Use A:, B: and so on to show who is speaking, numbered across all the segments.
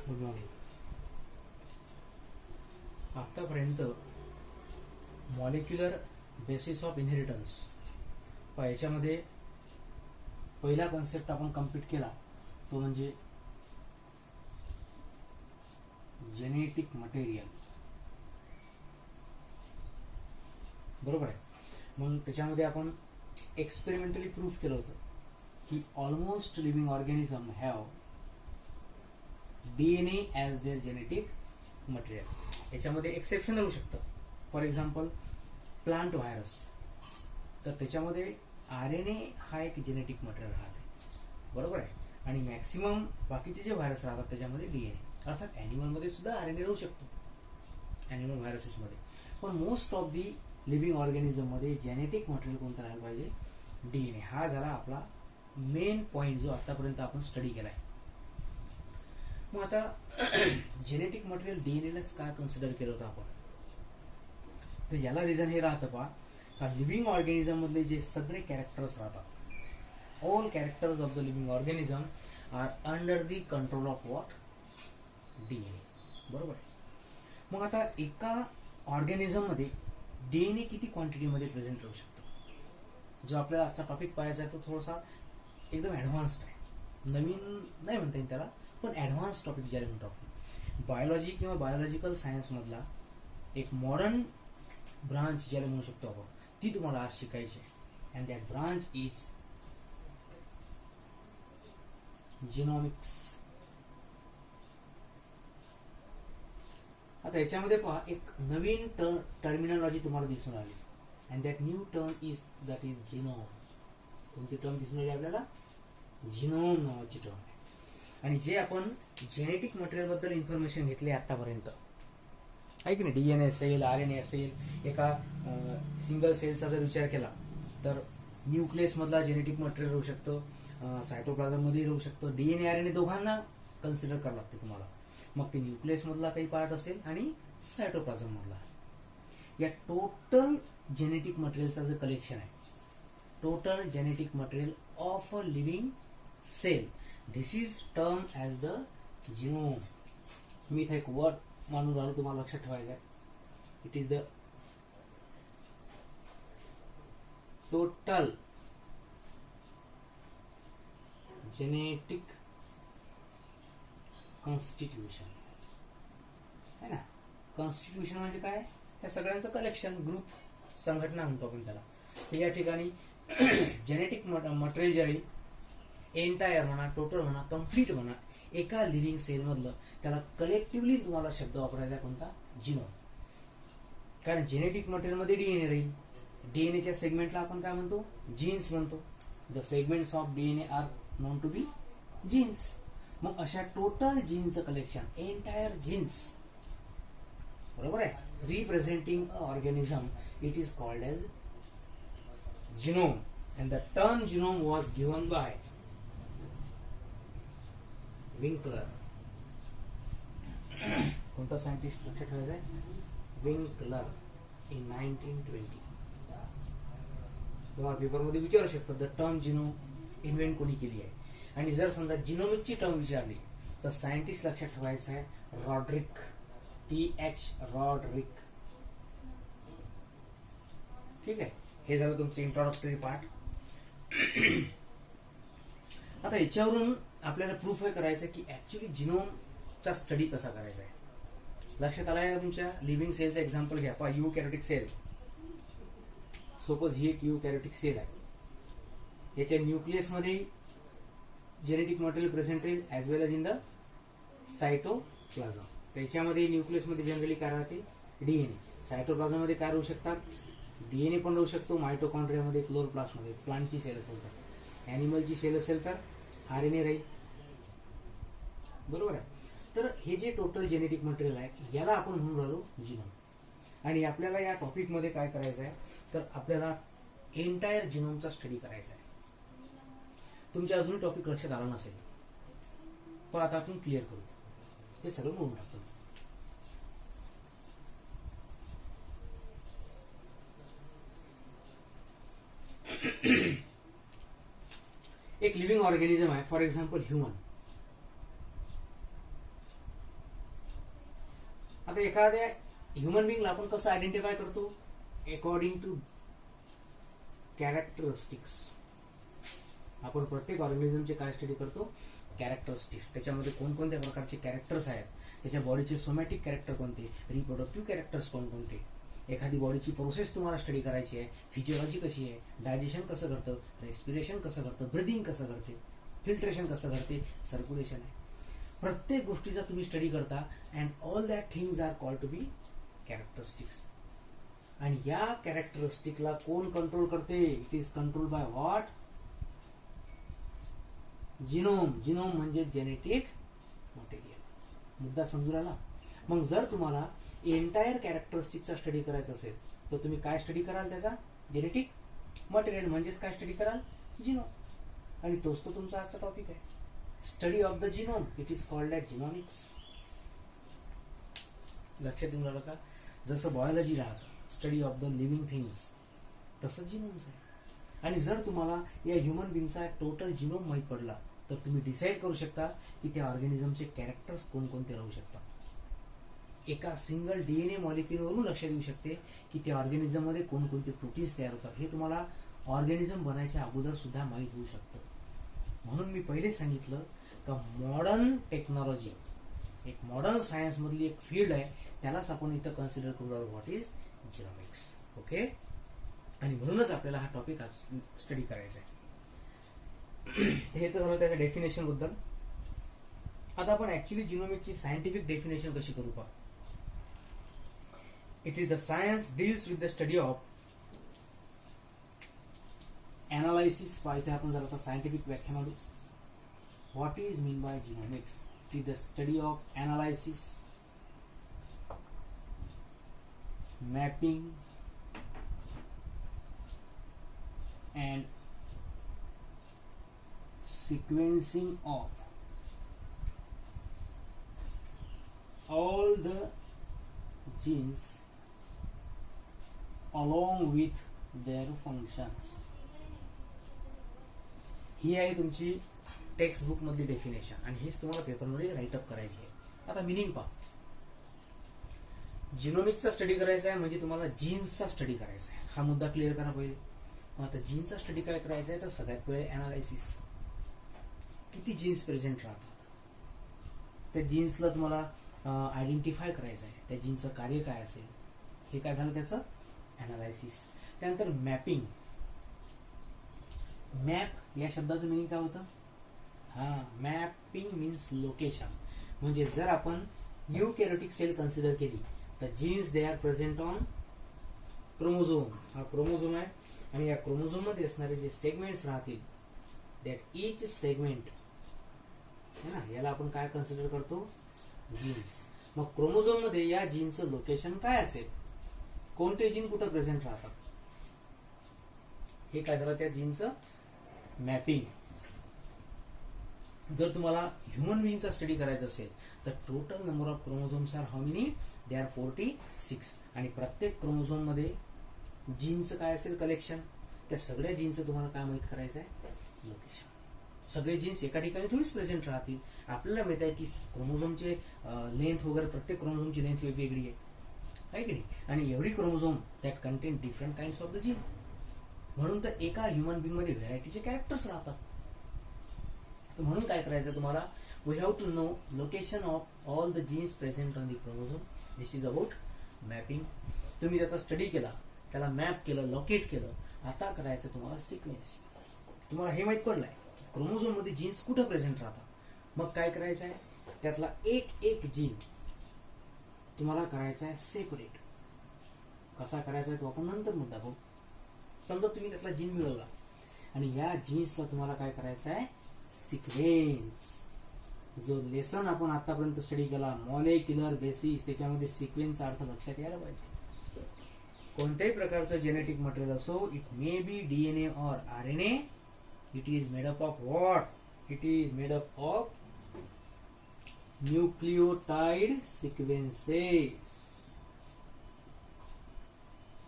A: Good morning. आतापर्यंत molecular basis of inheritance याच्यामध्ये पहिला कन्सेप्ट आपण कंप्लीट केला तो म्हणजे जेनेटिक मटेरियल. बरोबर आहे. मग त्याच्यामध्ये आपण एक्सपेरिमेंटली प्रूफ केलं होतं की almost living organism have DNA as there genetic material. याच्यामध्ये एक्सेप्शन होऊ शकतं. फॉर एक्झाम्पल प्लांट व्हायरस, तर त्याच्यामध्ये RNA हा एक जेनेटिक मटेरियल राहते. बरोबर आहे. आणि मॅक्सिमम बाकीचे जे व्हायरस राहतात त्याच्यामध्ये DNA, अर्थात ॲनिमलमध्ये सुद्धा RNA राहू शकतो ॲनिमल व्हायरसेसमध्ये. पण मोस्ट ऑफ दी लिव्हिंग ऑर्गॅनिझममध्ये जेनेटिक मटेरियल कोणतं राहायला पाहिजे? DNA. हा झाला आपला मेन पॉईंट जो आतापर्यंत आपण स्टडी केला आहे. मग आता जेनेटिक मटेरियल DNAलाच काय कन्सिडर केलं होतं आपण? तर याला रिझन हे राहतं पहा का लिव्हिंग ऑर्गॅनिझम मधले जे सगळे कॅरेक्टर्स राहतात, all characters of the living organism are under the control of what? DNA. बरोबर आहे. मग आता एका ऑर्गॅनिझम मध्ये DNA किती क्वांटिटीमध्ये प्रेझेंट राहू शकतो? जो आपल्याला आजचा टॉपिक पाहायचा आहे तो थोडासा एकदम ॲडव्हान्स्ड आहे. नवीन नाही म्हणता येईल त्याला, पण ॲडव्हान्स टॉपिक ज्याला म्हणतो आपण. बायोलॉजी किंवा बायोलॉजिकल सायन्स मधला एक मॉडर्न ब्रांच ज्याला म्हणू शकतो आपण, ती तुम्हाला आज शिकायची आहे. And that branch is genomics. आता याच्यामध्ये पहा एक नवीन टर्मिनॉलॉजी तुम्हाला दिसून आली. And that new term is that is genome. कोणती टर्म दिसून आली आपल्याला? जिनोम नावाची टर्म आहे. आणि जे आपण जेनेटिक मटेरियल बद्दल इन्फॉर्मेशन घेतली आतापर्यंत आहे की नाही, DNA असेल, RNA असेल, एका सिंगल सेलचा जर विचार केला तर न्यूक्लियस मधला जेनेटिक मटेरियल राहू शकतं, सायटोप्लाझम मध्ये राहू शकतं. DNA RNA दोघांना कन्सिडर करावं लागतं तुम्हाला. मग ते न्यूक्लियस मधला काही पार्ट असेल आणि सायटोप्लाझम मधला. या टोटल जेनेटिक मटेरियलचा जे कलेक्शन आहे, total genetic material of a living cell, this is term as the genome. मी इथे एक वर्ड मानून राहिलो, तुम्हाला लक्षात ठेवायचं आहे. It is the total genetic constitution है ना. कॉन्स्टिट्यूशन म्हणजे काय? त्या सगळ्यांचं कलेक्शन, ग्रुप, संघटना म्हणतो आपण त्याला. तर या ठिकाणी जेनेटिक मटेरियल जे आहे एंटायर म्हणा, टोटल म्हणा, कम्प्लीट म्हणा, एका लिव्हिंग सेल मधलं, त्याला कलेक्टिव्हली तुम्हाला शब्द वापरायचा कोणता? जिनोम. कारण जेनेटिक मटेरियल मध्ये DNA राहील. DNAच्या सेगमेंटला आपण काय म्हणतो? जीन्स म्हणतो. The segments of DNA are known to be genes. मग अशा टोटल जीनचं कलेक्शन, एंटायर जीन्स, बरोबर आहे, representing a organism, it is called as genome. And the term genome was given by Winkler. कोणता सायंटिस्ट लक्षात ठेवायचा आहे? Winkler in 1920. तुम्हाला पेपरमध्ये विचारू शकतात द टर्म जिनोम इन्व्हेंट कोणी केली आहे. आणि जर समजा जिनोमिकची टर्म विचारली तर सायंटिस्ट लक्षात ठेवायचं आहे रॉड्रिक, TH रॉड्रिक. ठीक आहे. हे झालं तुमचं इंट्रोडक्टरी पार्ट. आता याच्यावरून आपल्याला प्रूफ हे करायचं की ऍक्च्युली जिनोमचा स्टडी कसा करायचा आहे. लक्षात आलाय का तुमच्या? लिव्हिंग सेलचं एक्झाम्पल घ्या. पहा, युकॅरियोटिक सेल. सपोज ही एक युकॅरियोटिक सेल आहे. याच्या न्यूक्लियस मध्ये जेनेटिक मटेरियल प्रेझेंट राहील as well as in the cytoplasm. त्याच्यामध्ये न्यूक्लियस मध्ये जनरली काय राहते? DNA. सायटोप्लाझम मध्ये काय राहू शकतात? DNA पण राहू शकतो. मायटोकॉन्ड्रियामध्ये, क्लोरोप्लास्टमध्ये, प्लांटची सेल असेल तर, ॲनिमलची सेल असेल तर RNA राहील. बरोबर आहे. तर हे जे टोटल जेनेटिक मटेरियल आहे याला आपण म्हणून राहिलो जिनोम. आणि आपल्याला या टॉपिक मध्ये काय करायचं आहे तर आपल्याला एंटायर जिनोमचा स्टडी करायचा आहे. तुमच्या अजूनही टॉपिक लक्षात आला नसेल, पण आता आपण क्लिअर करू. हे सगळं म्हणून टाकतो. एक लिव्हिंग ऑर्गॅनिझम आहे, फॉर एक्झाम्पल ह्युमन. आता एखाद्या ह्युमन बिंगला आपण कसं आयडेंटिफाय करतो? According to characteristics. आपण प्रत्येक ऑर्गॅनिझमचे काय स्टडी करतो? कॅरेक्टरिस्टिक्स. त्याच्यामध्ये कोणकोणत्या प्रकारचे कॅरेक्टर्स आहेत, त्याच्या बॉडीचे सोमॅटिक कॅरेक्टर कोणते, रिप्रोडक्टिव्ह कॅरेक्टर्स कोणकोणते, एखादी बॉडीची प्रोसेस तुम्हाला स्टडी करायची आहे, फिजिओलॉजी कशी आहे, डायजेशन कसं घडतं, रेस्पिरेशन कसं घडतं, ब्रिदिंग कसं घडते, फिल्ट्रेशन कसं घडते, सर्क्युलेशन आहे. प्रत्येक गोष्टीचा तुम्ही स्टडी करता and all that things are called to be characteristics. आणि या कॅरेक्टरिस्टिकला कोण कंट्रोल करते? It is control by what? Genome. Genome म्हणजे जेनेटिक मटेरियल. मुद्दा समजून आला? मग जर तुम्हाला एंटायर कॅरेक्टरिस्टिकचा स्टडी करायचा असेल तर तुम्ही काय स्टडी कराल? त्याचा जेनेटिक मटेरियल म्हणजेच काय स्टडी कराल? जिनोम. आणि तोच तो तुमचा आजचा टॉपिक आहे, study of the genome. It is called at genomics. लक्षात येऊन राहिलं का? जसं बायोलॉजी राहतं, study of the living things, तसंच जिनोम्स आहे. आणि जर तुम्हाला या ह्युमन बिंगचा टोटल जिनोम माहीत पडला तर तुम्ही डिसाईड करू शकता की त्या ऑर्गॅनिझमचे कॅरेक्टर्स कोणकोणते राहू शकतात. एका सिंगल डीएनए मॉलिक्युलवरून लक्षात येऊ शकते की त्या ऑर्गॅनिझममध्ये कोणकोणते प्रोटीन्स तयार होतात. हे तुम्हाला ऑर्गॅनिझम बनायच्या अगोदर सुद्धा माहीत होऊ शकतं. म्हणून मी पहिले सांगितलं का मॉडर्न टेक्नॉलॉजी, एक मॉडर्न सायन्स मधली एक फील्ड आहे, त्यालाच आपण इथं कन्सिडर करू लागलो व्हॉट इज जिनॉमिक्स. ओके. आणि म्हणूनच आपल्याला हा टॉपिक आज स्टडी करायचा आहे. हे तर झालं त्याच्या डेफिनेशन बद्दल. आता आपण ऍक्च्युली जिनोमिक्सची सायंटिफिक डेफिनेशन कशी करू पहा. It is the science deals with the study of analysis. इथे आपण जर आता सायंटिफिक व्याख्या मांडू. What is mean by genomics? It is the study of analysis, mapping and sequencing of all the genes along with their functions. ही आहे तुमची text book मधली definition आणि हीच तुम्हाला पेपरमध्ये राईटअप करायची आहे. आता मिनिंग पहा. जिनोमिक्सचा स्टडी करायचा आहे म्हणजे तुम्हाला जीन्सचा स्टडी करायचा आहे. हा मुद्दा क्लिअर करा पहिले. आता जीन्सचा स्टडी काय करायचा आहे तर सगळ्यात पहिले अनालायसिस. किती जीन्स प्रेझेंट राहतात, त्या जीन्सला तुम्हाला आयडेंटिफाय करायचं आहे, त्या जीन्सचं कार्य काय असेल, हे काय झालं त्याचं अनालायसिस. त्यानंतर मॅपिंग. मॅप या शब्दाचं मिनिंग काय होतं? Mapping means location. म्हणजे जर आपण यूकॅरियोटिक सेल कन्सिडर केली तर genes they are present on chromosome. हा क्रोमोझोम आहे आणि या क्रोमोझोम मध्ये असणारे जे सेगमेंट्स राहतील दॅट इच सेगमेंट है ना, याला आपण काय कन्सिडर करतो? जीन्स. मग क्रोमोझोम मध्ये या जीनचं लोकेशन काय असेल, कोणते जीन कुठं प्रेझेंट राहतात, हे काय झालं त्या जीनचं मॅपिंग. जर तुम्हाला ह्युमन बिंगचा स्टडी करायचा असेल तर total number of chromosomes are how many? They are 46. आणि प्रत्येक क्रोमोझोम मध्ये जीनचं काय असेल कलेक्शन, त्या सगळ्या जीनचं तुम्हाला काय माहित करायचं आहे? लोकेशन. सगळे जीन्स एका ठिकाणी थोडीच प्रेझेंट राहतील. आपल्याला माहित आहे की क्रोमोझोमचे लेंथ वगैरे, प्रत्येक क्रोमोझोमची लेंथ वेगवेगळी आहे की नाही, आणि every chromosome that content different kinds of the gene. म्हणून तर एका ह्युमन बिंग मध्ये व्हरायटीचे कॅरेक्टर्स राहतात. तर म्हणून काय करायचं तुम्हाला? We have to know location of all the genes present on the chromosome. This is about mapping. तुम्ही त्याचा स्टडी केला, त्याला मॅप केलं, लोकेट केलं. आता करायचं तुम्हाला सिक्वेन्सिंग. तुम्हाला हे माहित पडलंय की क्रोमोझोम मध्ये जीन्स कुठं प्रेझेंट राहतात. मग काय करायचं आहे? त्यातला एक एक जीन तुम्हाला करायचा आहे सेपरेट. कसा करायचा आहे तो आपण नंतर मुद्दा बघू. समजा तुम्ही त्यातला जीन मिळवला आणि या जीन्सला तुम्हाला काय करायचं आहे? सिक्वेन्स. जो लेसन आपण आतापर्यंत स्टडी केला मॉलेक्युलर बेसिस, त्याच्यामध्ये सिक्वेन्सचा अर्थ लक्षात यायला पाहिजे. कोणत्याही प्रकारचं जेनेटिक मटेरियल असो, it may B DNA or RNA, it is made up of what? It is made up of nucleotide sequences.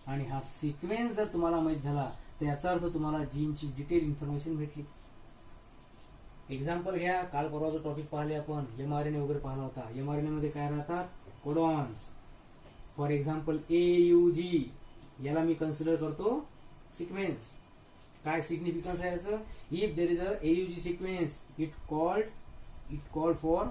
A: आणि हा सिक्वेन्स जर तुम्हाला माहित झाला तर याचा अर्थ तुम्हाला जीनची डिटेल इन्फॉर्मेशन भेटली. एक्झाम्पल घ्या, काल परवा जो टॉपिक पाहिले आपण एमआरएनए वगैरे पाहिला होता. एमआरएनए मध्ये काय राहतात? कोडॉन्स. फॉर एक्झाम्पल AUG याला मी कन्सिडर करतो सिक्वेन्स. काय सिग्निफिकन्स आहे याचं? If there is a AUG sequence it called for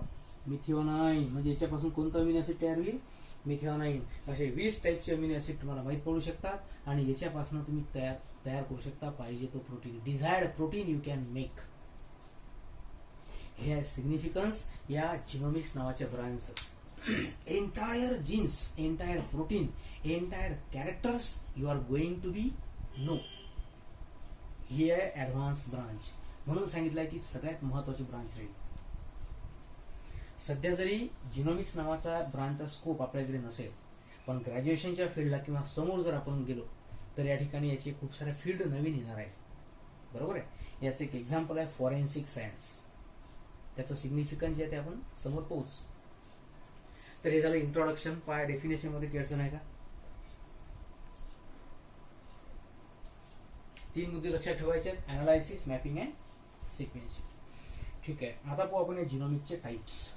A: methionine. म्हणजे याच्यापासून कोणतं अमिनो ऍसिड तयार होईल? मिथिओनाइन. असे 20 टाईपचे अमिनो ऍसिड तुम्हाला माहित पडू शकतात आणि याच्यापासून तुम्ही तयार करू शकता पाहिजे तो protein. Desired protein you can make. हे आहे सिग्निफिकन्स या जिनोमिक्स नावाच्या ब्रांचचं. Entire genes, entire protein, entire characters you are going to be know. ही आहे ऍडव्हान्स ब्रांच. म्हणून सांगितलंय की सगळ्यात महत्वाची ब्रांच राहील. सध्या जरी जिनोमिक्स नावाचा ब्रांचचा स्कोप आपल्याकडे नसेल, पण ग्रॅज्युएशनच्या फील्डला किंवा समोर जर आपण गेलो तर या ठिकाणी याचे खूप सारे फील्ड नवीन येणार आहेत. बरोबर आहे. याचं एक एक्झाम्पल आहे फॉरेन्सिक सायन्स. त्याचं सिग्निफिकन्स जे आहे ते आपण समोर पोहोच. तर हे झालं इंट्रोडक्शन. पाय डेफिनेशन मध्ये काही अडचण आहे का? 3 मुद्दे लक्षात ठेवायचे आहेत. अनालायसिस, मॅपिंग अँड सिक्वेन्सिंग. ठीक आहे. आता पाहू आपण या जिनोमिकचे टाइप्स.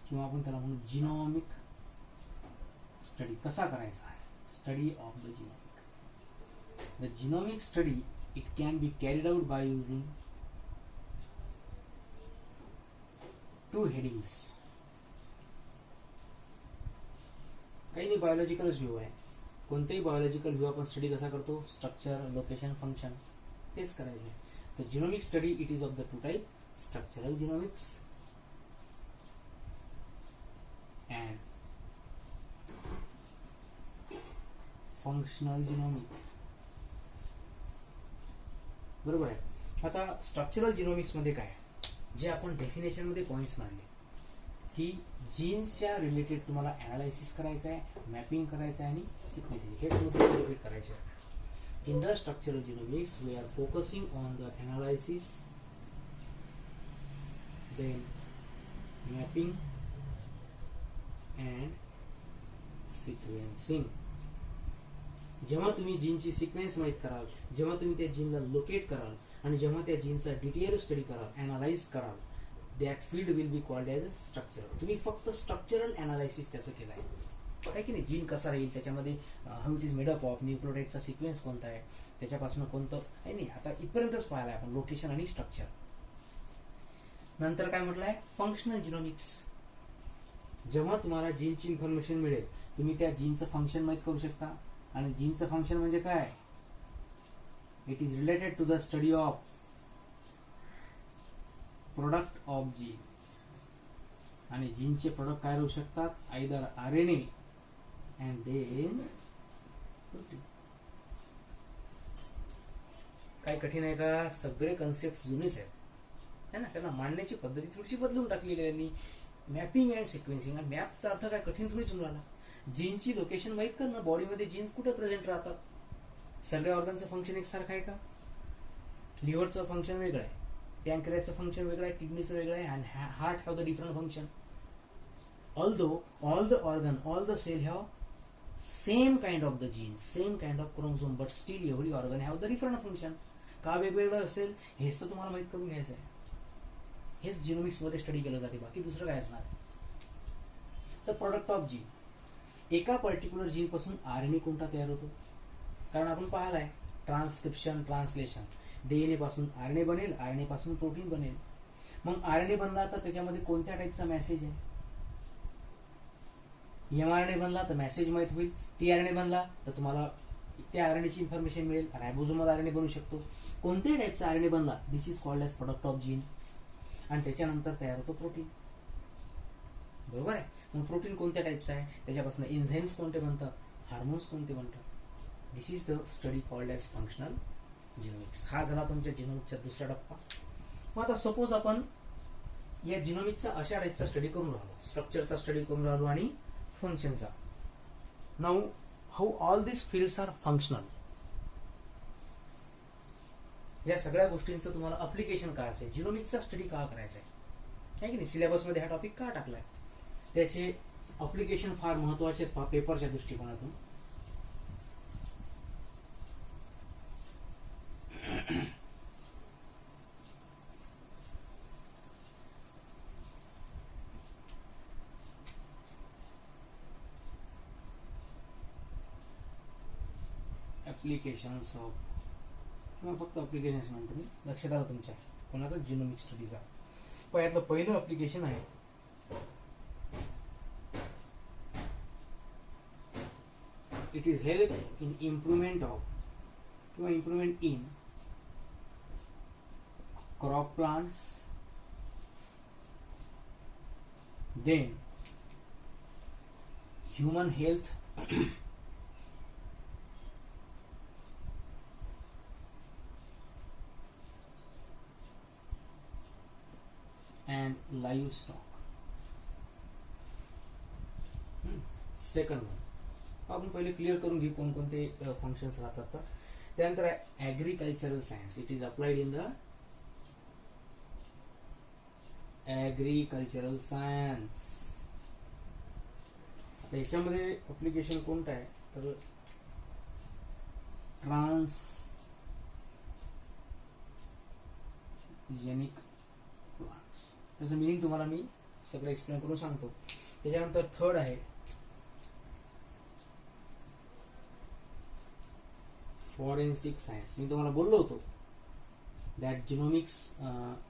A: किंवा आपण त्याला म्हणू जिनोमिक स्टडी. कसा करायचा आहे? Study of the genomic. The genomic study it can be carried out by using 2 headings. काही नाही, बायोलॉजिकलच व्ह्यू आहे. कोणतेही बायोलॉजिकल व्ह्यू आपण स्टडी कसा करतो? स्ट्रक्चर, लोकेशन, फंक्शन, तेच करायचं आहे. तर genomic study it is of the 2 type, structural genomics and functional genomics. बरोबर आहे. आता स्ट्रक्चरल जिनोमिक्स मध्ये काय, जे आपण डेफिनेशन मध्ये पॉइंट्स मांडले की जीन्सच्या रिलेटेड तुम्हाला अनालायसिस करायचं आहे, मॅपिंग करायचं आहे आणि सिक्वेन्सिंग, हे तुम्हाला रिपीट करायचे आहे. In the structural genomics we are focusing on the analysis, then mapping and sequencing. जेव्हा तुम्ही जीनची सिक्वेन्स माहित कराल, जेव्हा तुम्ही त्या जीनला लोकेट कराल आणि जेव्हा त्या जीनचा डिटेल स्टडी कराल, अनालाइज कराल, that field will be called as structural. तुम्ही फक्त स्ट्रक्चरल अनालायसिस त्याचं केलं आहे की नाही? जीन कसा राहील, त्याच्यामध्ये how it is made up of, न्यूक्लियोटाइडचा सिक्वेन्स कोणता आहे, त्याच्यापासून कोणतं आहे नाही. आता इथपर्यंतच पाहिलं आपण लोकेशन आणि स्ट्रक्चर. नंतर काय म्हटलंय? Functional genomics. जेव्हा तुम्हाला जीनची इन्फॉर्मेशन मिळेल, तुम्ही त्या जीनचं फंक्शन माहित करू शकता. आणि जीनचं फंक्शन म्हणजे काय? It is related to the study of product of gene. आणि जीनचे प्रोडक्ट काय राहू शकतात? Either RNA and then protein. काय कठीण आहे का? सगळे कन्सेप्ट जुनेच आहेत है ना. त्यांना मांडण्याची पद्धती थोडीशी बदलून टाकलेली आहे त्यांनी. Mapping and sequencing. आणि मॅपचा अर्थ काय? कठीण थोडीच होऊन राहिला. जीनची लोकेशन माहित करणं, बॉडीमध्ये जीन्स कुठे प्रेझेंट राहतात. सगळ्या ऑर्गनचं फंक्शन एकसारखं आहे का? लिव्हरचं फंक्शन वेगळं आहे, पॅनक्रियाचं फंक्शन वेगळं आहे, किडनीचं वेगळं आहे, आणि heart have the different function. Although all the organ, all the cell have same kind of the gene, same kind of chromosome, but still every organ have the different function. का वेगवेगळं असेल हेच तर तुम्हाला माहित करून घ्यायचं आहे. हेच जिनोमिक्स मध्ये स्टडी केलं जाते, बाकी दुसरं काय असणार. तर प्रोडक्ट ऑफ जीन, एका पर्टिक्युलर जीन पासून RNA कोणता तयार होतो? कारण आपण पाहिलाय ट्रान्सक्रिप्शन, ट्रान्सलेशन. DNA पासून RNA बनेल, RNA पासून प्रोटीन बनेल. मग RNA बनला तर त्याच्यामध्ये कोणत्या टाईपचा मेसेज आहे? mRNA बनला तर मेसेज माहित होईल. tRNA बनला तर तुम्हाला त्या RNA ची इन्फॉर्मेशन मिळेल. रायबोझोमल RNA बनू शकतो. कोणत्याही टाईपचा RNA बनला, this is called as product of gene. आणि त्याच्यानंतर तयार होतो प्रोटीन. बरोबर आहे. मग प्रोटीन कोणत्या टाईपचं आहे, त्याच्यापासून एन्झाईम्स कोणते बनतात, हार्मोन्स कोणते बनतात. This is the study called as functional genomics. हा झाला तुमच्या जिनोमिक्सचा दुसरा टप्पा. मग आता सपोज आपण या जिनोमिक्सचा अशा टाईपचा स्टडी करून राहिलो, स्ट्रक्चरचा स्टडी करून राहिलो आणि फंक्शनचा. Now how all this fields are functional. या सगळ्या गोष्टींचं तुम्हाला अप्लिकेशन काय असेल, जिनोमिक्सचा स्टडी का करायचा आहे की नाही, सिलेबसमध्ये हा टॉपिक का टाकलाय, त्याचे अप्लिकेशन फार महत्वाचे आहेत पेपरच्या दृष्टिकोनातून. ॲप्लिकेशन्स ऑफ, किंवा फक्त ॲप्लिकेशन्स म्हणतो मी, लक्षात आलं तुमच्या कोणाचं जिनोमिक स्टडीचा. पण यातलं पहिलं ॲप्लिकेशन आहे it is help in improvement of किंवा improvement in crop plants, then human health, and livestock. Second one आपण पहिले क्लिअर करून घेऊ कोणकोणते फंक्शन्स राहतात. तर त्यानंतर agricultural science, it is applied in the agricultural science. आता याच्यामध्ये ॲप्लिकेशन कोणतं आहे तर ट्रान्सजेनिक प्लांट्स. त्याचं मिनिंग तुम्हाला मी सगळं एक्सप्लेन करून सांगतो. त्याच्यानंतर थर्ड आहे फॉरेन्सिक सायन्स. मी तुम्हाला बोललो होतो that genomics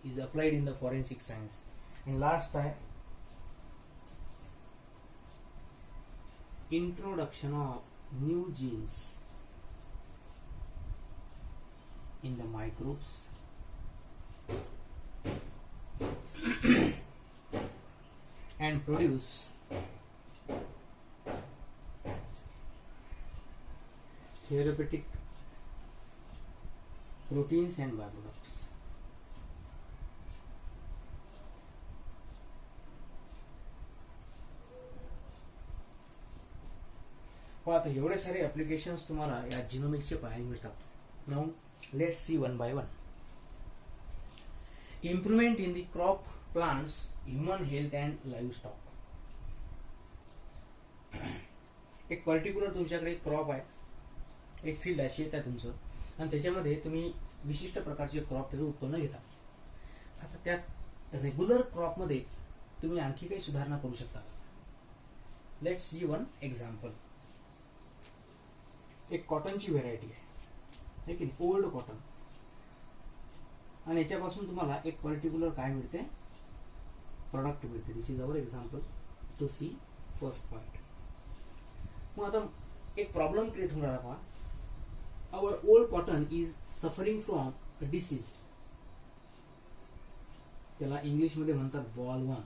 A: is applied in the forensic science. आणि लास्ट आहे introduction of new genes in the microbes and produce therapeutic proteins and byproducts. आता एवढे सारे ऍप्लिकेशन्स तुम्हाला या जिनोमिक्सचे पाहायला मिळतात. Now let's see one by one. Improvement in the crop plants, human health and livestock. एक पर्टिक्युलर तुमच्याकडे क्रॉप आहे, एक फील्ड आहे, शेत आहे तुमचं, आणि त्याच्यामध्ये तुम्ही विशिष्ट प्रकारचे क्रॉप त्याचं उत्पन्न घेता. आता त्या रेग्युलर क्रॉपमध्ये तुम्ही आणखी काही सुधारणा करू शकता. Let's see one example. एक कॉटनची व्हेरायटी आहे की नाही, ओल्ड कॉटन, आणि याच्यापासून तुम्हाला एक पर्टिक्युलर काय मिळते, प्रोडक्ट मिळते. This is our example to see first point. मग आता एक प्रॉब्लेम क्रिएट होऊन राहिला पहा. Our old cotton is suffering from a disease. त्याला इंग्लिशमध्ये म्हणतात बॉलवर्म,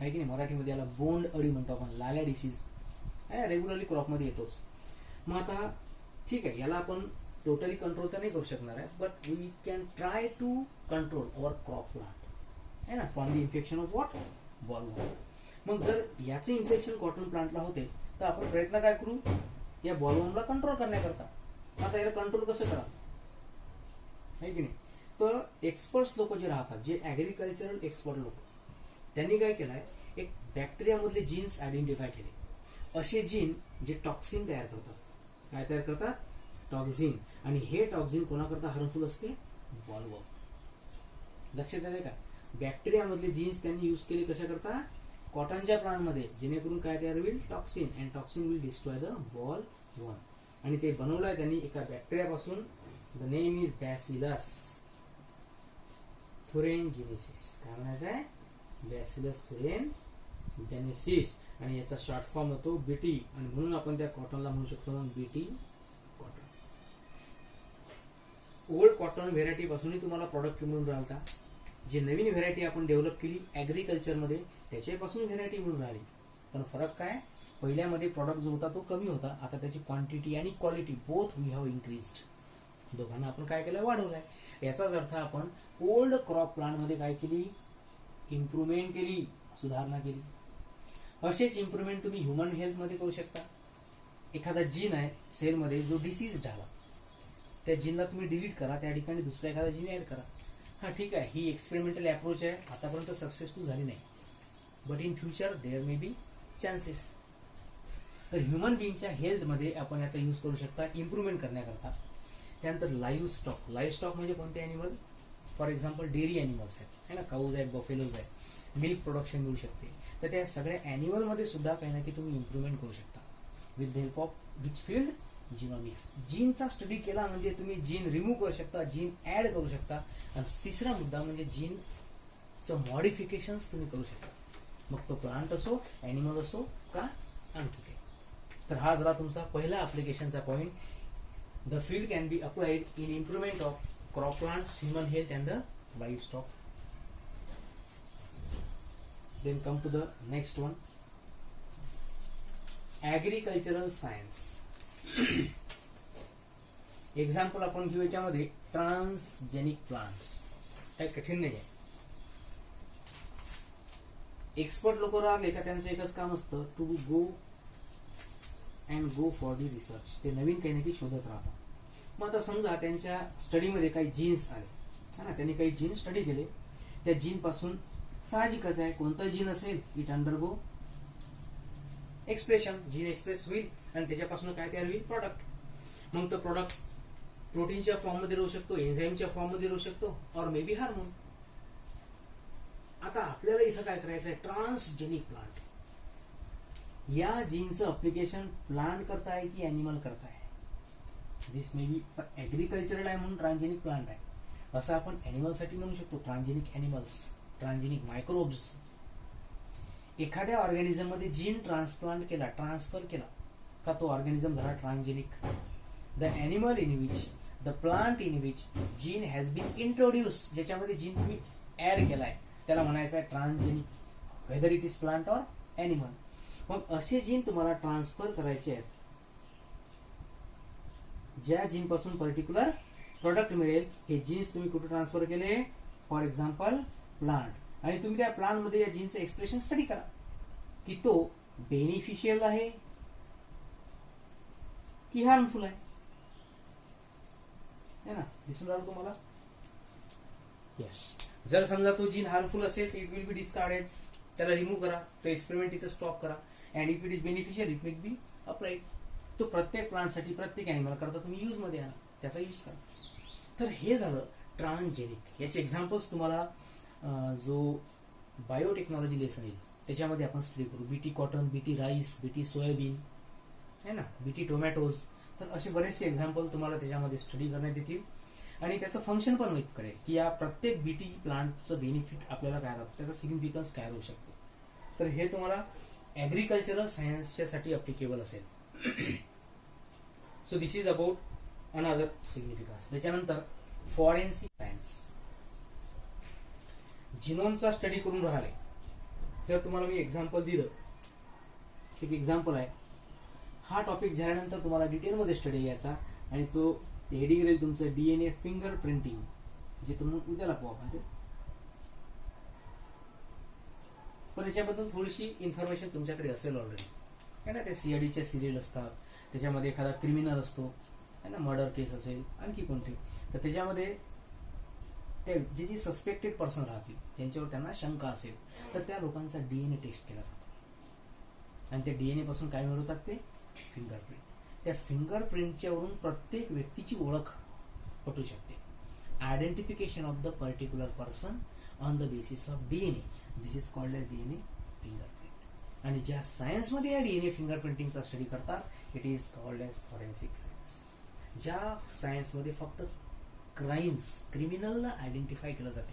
A: आहे की नाही. मराठीमध्ये याला बोंड अळी म्हणतो आपण, लाल्या डिसीज. रेग्युलरली क्रॉपमध्ये येतोच. मग आता ठीक आहे, याला आपण टोटली कंट्रोल तर नाही करू शकणार आहे, but we can try to control our crop plant, है ना, from the infection of what, bollworm. मग जर याचे इन्फेक्शन कॉटन प्लांटला होते तर आपण प्रयत्न काय करू, या बॉलवर्मला कंट्रोल करण्याकरता. आता याला कंट्रोल कसं करा, आहे की नाही. तर एक्सपर्ट्स लोक जे राहतात, जे ऍग्रिकल्चरल एक्सपर्ट लोक, त्यांनी काय केलंय, एक बॅक्टेरियामधले जीन्स आयडेंटिफाय केले. असे जीन जे टॉक्सिन तयार करतात. काय तयार करतात, टॉक्सिन. आणि हे टॉक्सिन कोणाकरता हार्मफुल असते, बॉलवर्म. लक्षात आले का. बॅक्टेरियामधले जीन्स त्यांनी यूज केले कशाकरता, कॉटनच्या प्लांटमध्ये, जेणेकरून काय तयार होईल, toxin, and toxin will destroy the bollworm. आणि ते बनवलंय त्यांनी एका बॅक्टेरियापासून. The name is bacillus thuringiensis. काय म्हणायचं आहे, बॅसिलस thuringiensis. आणि याचा शॉर्ट फॉर्म होतो बीटी, आणि म्हणून आपण त्या कॉटनला म्हणू शकतो BT cotton. Old cotton variety पासूनही तुम्हाला प्रॉडक्ट मिळून राहिला. जे नवीन व्हेरायटी आपण डेव्हलप केली ऍग्रिकल्चरमध्ये, त्याच्यापासून व्हेरायटी मिळून राहिली. पण फरक काय, पहिल्यामध्ये प्रॉडक्ट जो होता तो कमी होता, आता त्याची क्वांटिटी आणि quality both we have increased. दोघांना आपण काय केलं, वाढवलंय. याचाच अर्थ आपण ओल्ड क्रॉप प्लांट मध्ये काय केली, इम्प्रुव्हमेंट केली, सुधारणा केली. असेच इम्प्रुव्हमेंट तुम्ही ह्युमन हेल्थ मध्ये करू शकता. एखादा जीन आहे सेलमध्ये जो डिसीज झाला, त्या जीनला तुम्ही डिलीट करा, त्या ठिकाणी दुसरा एखादा जीन ऍड करा. हा ठीक आहे, ही एक्सपेरिमेंटल अप्रोच आहे, आतापर्यंत सक्सेसफुल झाली नाही, but in future there may be chances. तर ह्युमन बिंगच्या हेल्थमध्ये आपण याचा यूज करू शकता इम्प्रुव्हमेंट करण्याकरता. त्यानंतर लाईव्ह स्टॉक. लाईव्ह स्टॉक म्हणजे कोणते animal, for example dairy animals आहेत, है ना, काऊज आहेत, बफेलोज आहेत, मिल्क प्रोडक्शन मिळू शकते. तर त्या सगळ्या ॲनिमलमध्ये सुद्धा काही ना काही तुम्ही इम्प्रुव्हमेंट करू शकता with the help of which field, genomics. जीनचा स्टडी केला म्हणजे तुम्ही जीन रिमूव्ह करू शकता, जीन ऍड करू शकता. आणि तिसरा मुद्दा म्हणजे जीनचं मॉडिफिकेशन्स तुम्ही करू शकता, मग तो प्लांट असो, ॲनिमल असो का आणखी काही. तर हा झाला तुमचा पहिला ऍप्लिकेशनचा point. The field can be applied in improvement of crop plants, human health and the livestock. Then come to the next one, agricultural science. एक्झाम्पल आपण घेऊ याच्यामध्ये ट्रान्सजेनिक प्लांट्स. काही कठीण नाही आहे. एक्सपर्ट लोक राहिले का त्यांचं एकच काम असतं, to go for the research. ते नवीन काही ना काही शोधत राहतात. मग आता समजा त्यांच्या स्टडीमध्ये काही जीन्स आले है ना, त्यांनी काही जीन स्टडी केले. त्या जीन पासून साहजिकच आहे कोणतं जीन असेल, it undergo expression, gene express होईल आणि त्याच्यापासून काय तयार होईल, प्रोडक्ट. मग तो प्रोडक्ट प्रोटीनच्या फॉर्म मध्ये राहू शकतो, एन्झाईमच्या फॉर्म मध्ये राहू शकतो, और मे बी हार्मोन. आता आपल्याला इथं काय करायचं आहे, ट्रान्सजेनिक प्लांट. या जीनचं अप्लिकेशन प्लांट करताय की ॲनिमल करताय. दिस मे बी ऍग्रिकल्चरल आहे म्हणून ट्रान्सजेनिक प्लांट आहे, असं आपण ॲनिमलसाठी म्हणू शकतो. Transgenic animals, transgenic microbes. एखाद्या ऑर्गॅनिझम मध्ये जीन ट्रान्सप्लांट केला, ट्रान्सफर केला का तो ऑर्गॅनिझम झाला transgenic. The animal in which, the plant in which gene has been introduce, ज्याच्यामध्ये जीन तुम्ही ऍड केलाय त्याला म्हणायचं आहे transgenic, whether it is plant or animal. मग असे जीन तुम्हाला ट्रान्सफर करायचे आहेत ज्या जीन पासून पर्टिक्युलर प्रोडक्ट मिळेल. हे जीन्स तुम्ही कुठे ट्रान्सफर केले, फॉर एक्झाम्पल प्लांट. आणि तुम्ही त्या प्लांट मध्ये या जीनचं एक्सप्रेशन स्टडी करा की तो बेनिफिशियल आहे की हार्मफुल आहे ना. दिसून राहिलं तुम्हाला. येस, जर समजा तो जीन हार्मफुल असेल तर इट विल बी डिस्कार्डेड, त्याला रिमूव्ह करा, तो एक्सपेरिमेंट इथं स्टॉप करा. And if it is beneficial it will be applied. तो प्रत्येक प्लांटसाठी, प्रत्येक ॲनिमल करता तुम्ही यूज मध्ये आणा, त्याचा यूज करा. तर हे झालं ट्रान्सजेनिक. याचे एक्झाम्पल्स तुम्हाला जो बायोटेक्नॉलॉजी लेसन येईल त्याच्यामध्ये आपण स्टडी करू. BT cotton, BT rice, BT soybean है ना, बीटी टोमॅटोज. तर असे बरेचसे एक्झाम्पल तुम्हाला त्याच्यामध्ये स्टडी करण्यात येतील आणि त्याचं फंक्शन पण माहीत करेल की या प्रत्येक बीटी प्लांटचं बेनिफिट आपल्याला काय राहतं, त्याचा सिग्निफिकन्स काय राहू शकतो. तर हे तुम्हाला ऍग्रिकल्चरल सायन्सच्या साठी अप्लिकेबल असेल. So this is about another significance. त्याच्यानंतर फॉरेन्सिक सायन्स. जिनोमचा स्टडी करून राहिले. जर तुम्हाला मी एक्झाम्पल दिलं, एक एक्झाम्पल आहे, हा टॉपिक झाल्यानंतर तुम्हाला डिटेलमध्ये स्टडी यायचा आणि तो हेडिंग राहील तुमचं डीएनए फिंगर प्रिंटिंग, जे तुम्ही उद्याला पाहू आपण ते. पण याच्याबद्दल थोडीशी इन्फॉर्मेशन तुमच्याकडे असेल ऑलरेडी है ना. ते सीआयडीचे सिरियल असतात, त्याच्यामध्ये एखादा क्रिमिनल असतो है ना, मर्डर केस असेल आणखी कोणती, तर त्याच्यामध्ये ते जे सस्पेक्टेड पर्सन राहतील त्यांच्यावर त्यांना शंका असेल तर त्या लोकांचा डीएनए टेस्ट केला जातो आणि त्या डीएनए पासून काय मिळवतात ते फिंगरप्रिंट. त्या फिंगरप्रिंटच्या वरून प्रत्येक व्यक्तीची ओळख पटू शकते. Identification of the particular person on the basis of DNA, this is called as DNA fingerprint. आणि ज्या सायन्समध्ये या डीएनए फिंगरप्रिंटिंगचा स्टडी करतात it is called as forensic science. ज्या सायन्समध्ये फक्त क्राइम्स, क्रिमिनलला आयडेंटिफाय केलं जाते,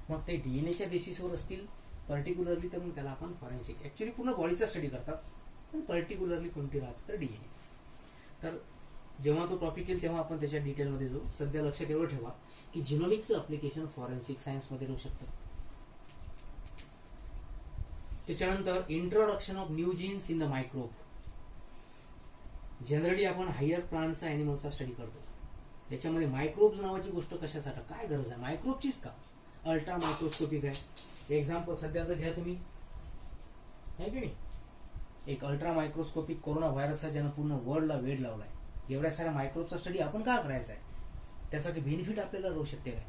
A: मग ते डीएनएच्या बेसिसवर असतील पर्टिक्युलरली, तर मग त्याला आपण फॉरेन्सिक. ऍक्च्युली पूर्ण बॉडीचा स्टडी करतात पण पर्टिक्युलरली कोणती राहते तर डीएनए. तर जेव्हा तो टॉपिक येईल तेव्हा आपण त्याच्या डिटेलमध्ये जाऊ. सध्या लक्षात एवढं ठेवा की जिनोमिक्सचं अप्लिकेशन फॉरेन्सिक सायन्समध्ये राहू शकतं. त्याच्यानंतर introduction of new genes in the microbe. Generally आपण हायर प्लांटचा, ॲनिमलचा स्टडी करतो. याच्यामध्ये मायक्रोब्स नावाची गोष्ट कशासाठी, काय गरज आहे मायक्रोबचीच का. अल्ट्रा मायक्रोस्कोपिक आहे. एक्झाम्पल सध्याचं घ्या तुम्ही, आहे की नाही, एक अल्ट्रा मायक्रोस्कोपिक कोरोना व्हायरस आहे ज्यानं पूर्ण वर्ल्डला वेड लावलाय. एवढ्या साऱ्या मायक्रोबचा स्टडी आपण का करायचा आहे, त्यासाठी बेनिफिट आपल्याला राहू शकते काय,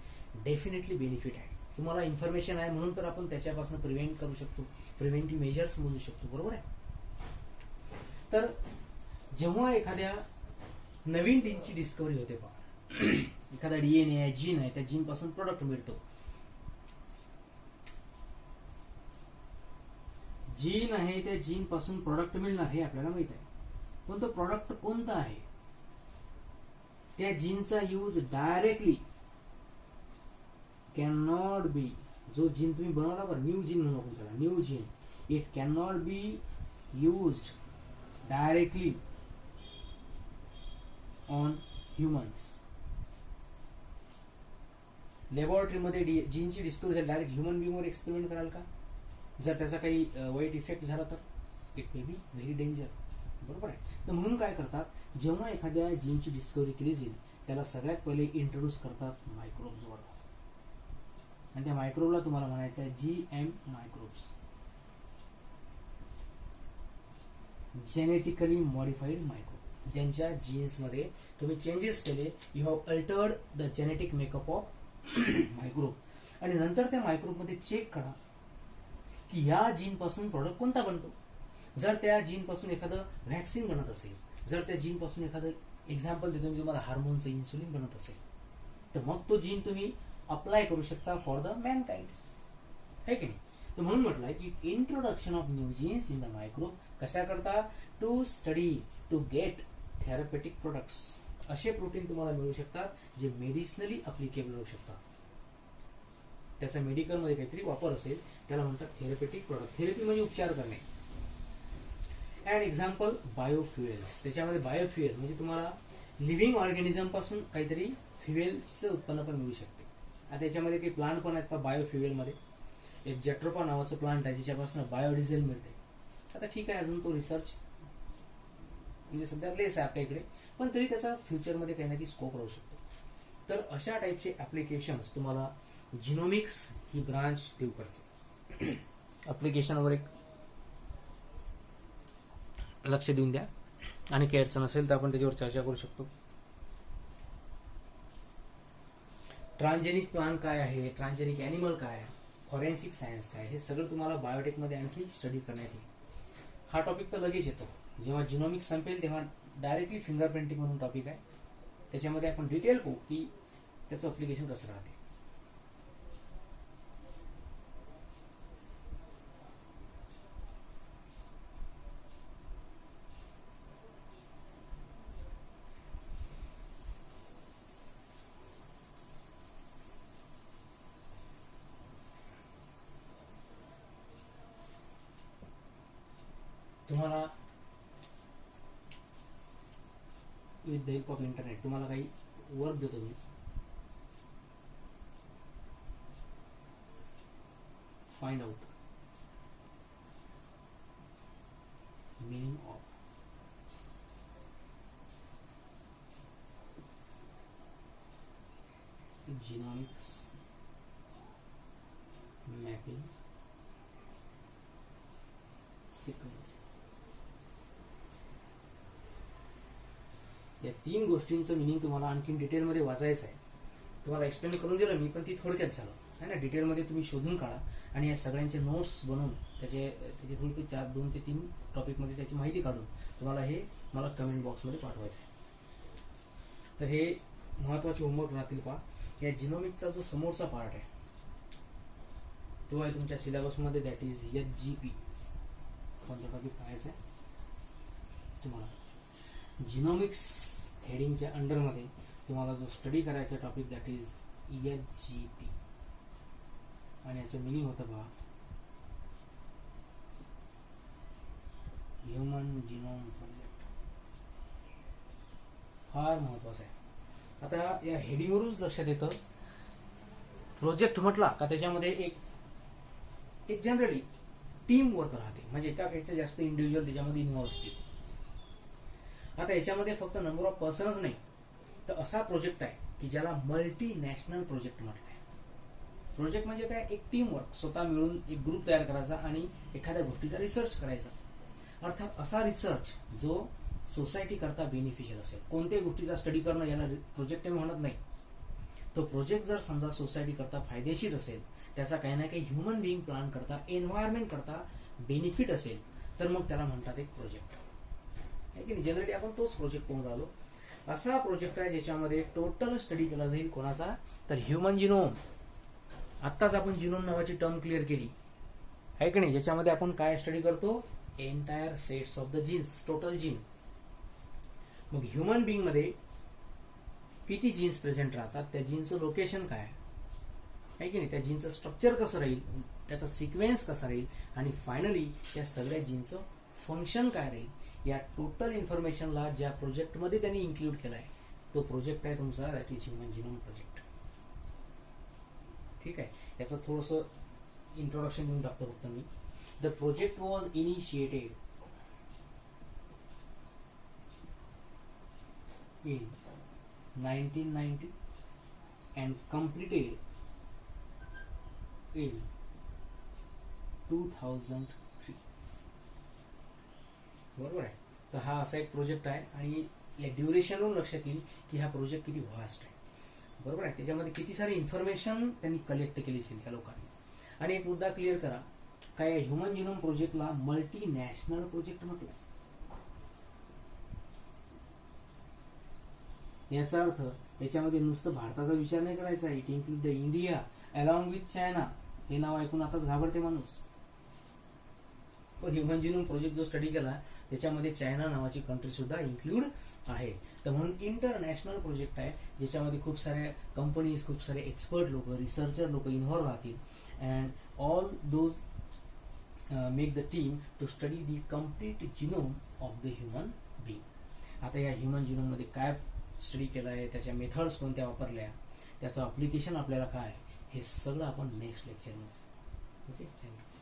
A: डेफिनेटली बेनिफिट आहे. तुम्हाला इन्फॉर्मेशन आहे म्हणून तर आपण त्याच्यापासून प्रिव्हेंट करू शकतो, प्रिव्हेंटिव्ह मेजर्स मोजू शकतो, बरोबर आहे. तर जेव्हा एखाद्या नवीन जीनची डिस्कवरी होते पहा, एखादा डीएनए आहे, जीन आहे, त्या जीन पासून प्रोडक्ट मिळतो. जीन आहे, त्या जीन पासून प्रोडक्ट मिळणार हे आपल्याला माहित आहे, पण तो प्रोडक्ट कोणता आहे त्या जीनचा यूज डायरेक्टली कॅन नॉट बी, जो जीन तुम्ही बनवला बरं, न्यू जीन म्हणू आपण त्याला, new gene, it can not be used directly on humans. लॅबोरेटरीमध्ये जीनची डिस्कवरी झाली, डायरेक्ट ह्युमन बिंगवर एक्सपेरिमेंट कराल का? जर त्याचा काही वाईट इफेक्ट झाला तर it may be very danger. बरोबर आहे. तर म्हणून काय करतात, जेव्हा एखाद्या जीनची डिस्कवरी केली जाईल त्याला सगळ्यात पहिले इंट्रोड्यूस करतात मायक्रोब्सवर, आणि त्या मायक्रोबला तुम्हाला म्हणायचं आहे GM microbes, genetically modified microbe, ज्यांच्या जीन्समध्ये तुम्ही चेंजेस केले, you have Altered the genetic makeup of microbe. आणि नंतर त्या मायक्रोबमध्ये चेक करा की या जीन पासून प्रॉडक्ट कोणता बनतो. जर त्या जीन पासून एखादं व्हॅक्सिन बनत असेल, जर त्या जीन पासून एखादं एक्झाम्पल देतो मी तुम्हाला, हार्मोनचं इन्सुलिन बनत असेल, तर मग तो जीन तुम्ही अप्लाय करू शकता फॉर द मॅनकाइंड, है की नाही. तर म्हणून म्हटलंय की introduction of new genes in the microbe कशा करता, to study to get therapeutic products. असे प्रोटीन तुम्हाला मिळू शकतात जे मेडिसिनली अप्लिकेबल होऊ शकतात. त्याचा मेडिकलमध्ये काहीतरी वापर असेल, त्याला म्हणतात थेरपेटिक प्रोडक्ट. थेरपी म्हणजे उपचार करणे. And example biofuels. त्याच्यामध्ये बायोफ्युएल म्हणजे तुम्हाला लिव्हिंग ऑर्गॅनिझम पासून काहीतरी फ्युएलचं उत्पन्न पण मिळू शकते. आता याच्यामध्ये काही प्लांट पण आहेत का बायोफ्युएलमध्ये. एक जेट्रोपा नावाचं प्लांट आहे ज्याच्यापासून बायोडिझेल मिळते. आता ठीक आहे, अजून तो रिसर्च म्हणजे सध्या लेस आहे आपल्या इकडे, पण तरी त्याचा फ्युचरमध्ये काही ना काही स्कोप राहू शकतो. तर अशा टाईपचे ऍप्लिकेशन्स तुम्हाला जिनोमिक्स ही ब्रांच देऊ करते. ऍप्लिकेशनवर एक लक्ष देऊन द्या, आणि काही अडचण असेल तर आपण त्याच्यावर चर्चा करू शकतो. ट्रान्सजेनिक प्लांट काय आहे, ट्रान्सजेनिक ॲनिमल काय आहे, फॉरेन्सिक सायन्स काय, हे सगळं तुम्हाला बायोटेकमध्ये आणखी स्टडी करण्यात येईल. हा टॉपिक तर लगेच येतो, जेव्हा जिनोमिक्स संपेल तेव्हा डायरेक्टली फिंगरप्रिंटिंग म्हणून टॉपिक आहे, त्याच्यामध्ये आपण डिटेल पाहू की त्याचं ॲप्लिकेशन कसं राहते. तुम्हाला with the help of internet तुम्हाला काही वर्क देतो मी. Find out meaning of genomics mapping sequence. या 3 गोष्टींचं मिनिंग तुम्हाला आणखीन डिटेलमध्ये वाचायचं आहे. तुम्हाला एक्सप्लेन करून दिलं मी, पण ती थोडक्यात झालं आहे ना. डिटेलमध्ये तुम्ही शोधून काढा आणि या सगळ्यांचे नोट्स बनवून त्याचे थोडी 2 ते 3 टॉपिकमध्ये त्याची माहिती काढून तुम्हाला हे मला कमेंट बॉक्समध्ये पाठवायचं आहे. तर हे महत्त्वाचे होमवर्क राहतील. पहा, या जिनोमिक्सचा जो समोरचा पार्ट आहे तो आहे तुमच्या सिलेबसमध्ये, दॅट इज HGP. कोणता टॉपिक पाहायचा आहे तुम्हाला? जिनोमिक्स हेडिंगच्या अंडरमध्ये तुम्हाला जो स्टडी करायचा टॉपिक दॅट इज HGP, आणि याचं मिनिंग होतं पहा ह्युमन जिनोम प्रोजेक्ट. फार महत्वाचं आहे. आता या हेडिंगवरूनच लक्षात येतं, प्रोजेक्ट म्हटला का त्याच्यामध्ये एक जनरली टीम वर्क राहते, म्हणजे एकापेक्षा जास्त इंडिव्हिज्युअल त्याच्यामध्ये इन्व्हॉल्व असतील. आता याच्यामध्ये फक्त नंबर ऑफ पर्सनच नाही, तर असा प्रोजेक्ट आहे की ज्याला मल्टीनॅशनल प्रोजेक्ट म्हटलं आहे. प्रोजेक्ट म्हणजे काय, एक टीम वर्क, स्वतः मिळून एक ग्रुप तयार करायचा आणि एखाद्या गोष्टीचा रिसर्च करायचा. अर्थात असा रिसर्च जो सोसायटी करता बेनिफिशियल असेल. कोणत्याही गोष्टीचा स्टडी करणं याला प्रोजेक्ट म्हणत नाही. तो प्रोजेक्ट जर समजा सोसायटी करता फायदेशीर असेल, त्याचा काही ना काही ह्युमन बिईंग प्लान करता, एन्व्हायरमेंट करता बेनिफिट असेल, तर मग त्याला म्हणतात एक प्रोजेक्ट आहे की नाही. जनरली आपण तोच प्रोजेक्ट पाहून राहिलो. असा प्रोजेक्ट आहे ज्याच्यामध्ये टोटल स्टडी केला जाईल. कोणाचा? तर ह्युमन जिनोम. आत्ताच आपण जिनोम नावाची टर्म क्लिअर केली आहे की नाही. ज्याच्यामध्ये आपण काय स्टडी करतो? Entire sets of the genes, total gene. मग ह्युमन बिईंग मध्ये किती जीन्स प्रेझेंट राहतात, त्या जीनचं लोकेशन काय आहे की नाही, त्या जीनचं स्ट्रक्चर कसं राहील, त्याचा सिक्वेन्स कसा राहील, आणि फायनली त्या सगळ्या जीनचं फंक्शन काय राहील, या टोटल इन्फॉर्मेशनला ज्या प्रोजेक्टमध्ये त्यांनी इन्क्लूड केला आहे तो प्रोजेक्ट आहे तुमचा, that is human genome project. ठीक आहे, याचं थोडंसं इंट्रोडक्शन देऊन टाकतो फक्त मी. The project was initiated in 1990 and completed in 2003. बरोबर आहे. तर हा असा एक प्रोजेक्ट आहे आणि या ड्युरेशनवरून लक्षात येईल की हा प्रोजेक्ट किती व्हास्ट आहे. बरोबर आहे, त्याच्यामध्ये किती सारी इन्फॉर्मेशन त्यांनी कलेक्ट केली असेल त्या लोकांनी. आणि एक मुद्दा क्लिअर करा, काय ह्युमन जिनोम प्रोजेक्टला मल्टीनॅशनल प्रोजेक्ट म्हटलं. याचा अर्थ याच्यामध्ये नुसतं भारताचा विचार नाही करायचा, it include India along with China. हे नाव ऐकून आताच घाबरते माणूस, पण ह्युमन जिनोम प्रोजेक्ट जो स्टडी केला त्याच्यामध्ये चायना नावाची कंट्री सुद्धा इन्क्लूड आहे. तर म्हणून इंटरनॅशनल प्रोजेक्ट आहे, ज्याच्यामध्ये खूप साऱ्या कंपनीज, खूप सारे एक्सपर्ट लोक, रिसर्चर लोक इन्व्हॉल्व राहतील. And all those make the team to study the complete genome of the human being. आता या ह्युमन जिनोममध्ये काय स्टडी केलं आहे, त्याच्या मेथड्स कोणत्या वापरल्या, त्याचं अप्लिकेशन आपल्याला काय, हे सगळं आपण नेक्स्ट लेक्चरमध्ये. Okay, thank you.